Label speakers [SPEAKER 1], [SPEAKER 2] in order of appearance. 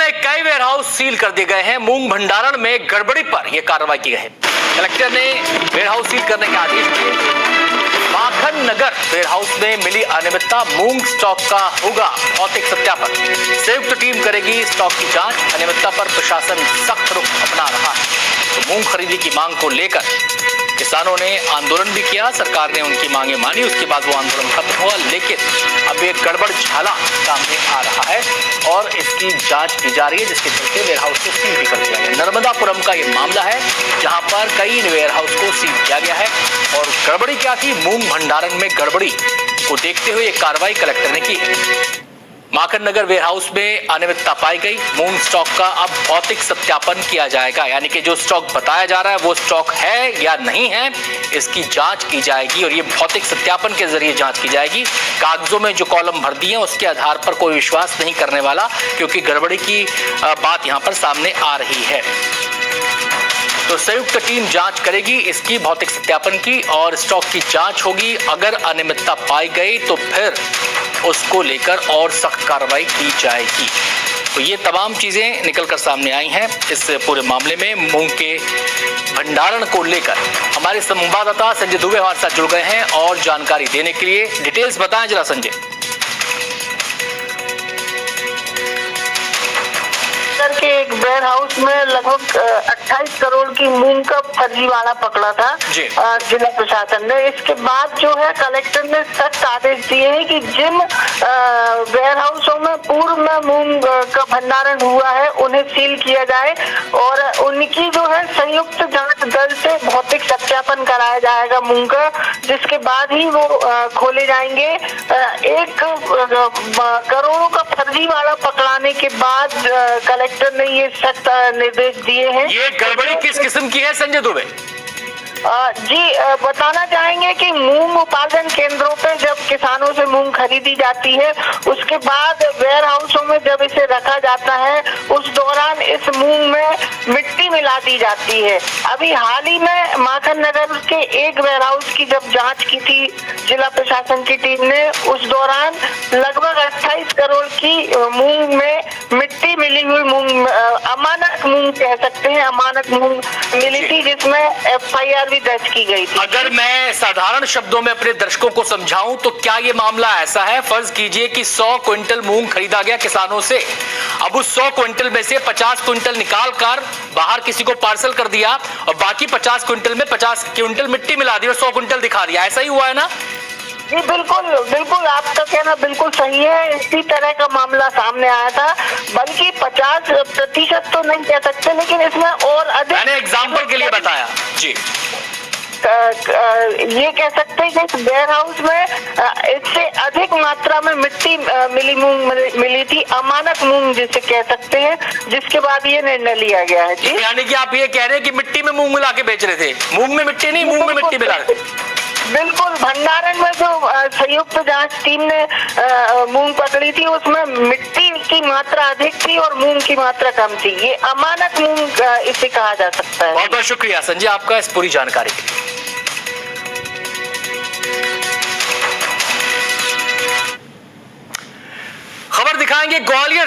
[SPEAKER 1] में कई warehouse seal कर दिए गए हैं। मूंग भंडारण में गड़बड़ी पर यह कार्रवाई की गई है। कलेक्टर ने वेयरहाउस सील करने के आदेश दिए। माखन नगर वेयरहाउस में मिली अनियमितता, मूंग स्टॉक का होगा भौतिक सत्यापन। संयुक्त टीम करेगी स्टॉक की जांच। अनियमितता पर प्रशासन सख्त रुख अपना रहा है। तो मूंग खरीदी की मांग को लेकर किसानों ने आंदोलन भी किया। सरकार ने उनकी मांगे मानी, उसके बाद वो आंदोलन खत्म हुआ, लेकिन अब एक गड़बड़ झाला सामने आ रहा है और इसकी जांच की जा रही है, जिसके चलते वेयरहाउस को सील भी कर दिया गया। नर्मदापुरम का ये मामला है, जहां पर कई वेयरहाउस को सील किया गया है। और गड़बड़ी क्या थी? मूंग भंडारण में गड़बड़ी को देखते हुए एक कार्रवाई कलेक्टर ने की है। माखन नगर वेयरहाउस में अनियमितता पाई गई। मूंग स्टॉक का अब भौतिक सत्यापन किया जाएगा, यानी कि जो स्टॉक बताया जा रहा है वो स्टॉक है या नहीं है, इसकी जांच की जाएगी और ये भौतिक सत्यापन के जरिए जांच की जाएगी। कागजों में जो कॉलम भर दिए हैं उसके आधार पर कोई विश्वास नहीं करने वाला, क्योंकि गड़बड़ी की बात यहां पर सामने आ रही है। तो संयुक्त टीम जांच करेगी इसकी भौतिक सत्यापन की और स्टॉक की जांच होगी। अगर अनियमितता पाई गई तो फिर उसको लेकर और सख्त कार्रवाई की जाएगी। तो ये तमाम चीजें निकलकर सामने आई हैं इस पूरे मामले में। मूंग के भंडारण को लेकर हमारे संवाददाता संजय दुबे हमारे साथ जुड़ गए हैं और जानकारी देने के लिए। डिटेल्स बताएं जरा संजय।
[SPEAKER 2] के एक वेयर हाउस में लगभग 28 करोड़ की मूंग का फर्जीवाड़ा पकड़ा था जिला प्रशासन ने। इसके बाद जो है कलेक्टर ने सख्त आदेश दिए हैं कि जिन वेयर हाउसों में पूर्व में मूंग का भंडारण हुआ है उन्हें सील किया जाए और उनकी जो है संयुक्त जांच दल से भौतिक सत्यापन कराया जाएगा मूंग का, जिसके बाद ही वो खोले जाएंगे। 1 करोड़ का फर्जीवाड़ा पकड़ाने के बाद कलेक्टर ने ये सख्त निर्देश दिए हैं।
[SPEAKER 1] ये गड़बड़ी किस किस्म की है संजय दुबे?
[SPEAKER 2] जी बताना चाहेंगे कि मूंग उत्पादन केंद्रों पे जब किसानों से मूंग खरीदी जाती है, उसके बाद वेयर हाउसों में जब इसे रखा जाता है, उस दौरान इस मूंग में मिट्टी मिला दी जाती है। अभी हाल ही में माखन नगर के एक वेयर हाउस की जब जांच की थी जिला प्रशासन की टीम ने, उस दौरान लगभग 28 करोड़ की मूंग में मिट्टी मिली हुई मूंग, अमानक मूंग कह सकते हैं, अमानक मूंग मिली थी, जिसमें FIR भी दर्ज की गई थी।
[SPEAKER 1] अगर मैं साधारण शब्दों में अपने दर्शकों को समझाऊं तो क्या ये मामला ऐसा है? फर्ज कीजिए कि 100 क्विंटल मूंग खरीदा गया किसानों से। अब उस 100 क्विंटल में से 50 क्विंटल निकाल कर बाहर किसी को पार्सल कर दिया और बाकी 50 क्विंटल में 50 क्विंटल मिट्टी मिला दी और 100 क्विंटल दिखा दिया। ऐसा ही हुआ है ना?
[SPEAKER 2] जी बिल्कुल आपका कहना बिल्कुल सही है। इसी तरह का मामला सामने आया था, बल्कि 50% तो नहीं कह सकते, लेकिन इसमें और अधिक।
[SPEAKER 1] मैंने एग्जाम्पल के लिए बताया जी।
[SPEAKER 2] ये कह सकते हैं कि वेयर हाउस में इससे अधिक मात्रा में मिट्टी मिली मूंग मिली थी, अमानक मूंग जिसे कह सकते हैं, जिसके बाद ये निर्णय लिया गया है। जी
[SPEAKER 1] यानी कि आप ये कह रहे हैं कि मिट्टी में मूंग मिला के बेच रहे थे? मूंग में मिट्टी नहीं, मूंग में मिट्टी मिला रहे थे।
[SPEAKER 2] बिल्कुल, भंडारण में जो संयुक्त जांच टीम ने मूंग पकड़ी थी उसमें मिट्टी की मात्रा अधिक थी और मूंग की मात्रा कम थी। ये अमानक मूंग इसे कहा जा सकता है।
[SPEAKER 1] बहुत बहुत शुक्रिया संजय आपका इस पूरी जानकारी के लिए। खबर दिखाएंगे ग्वालियर।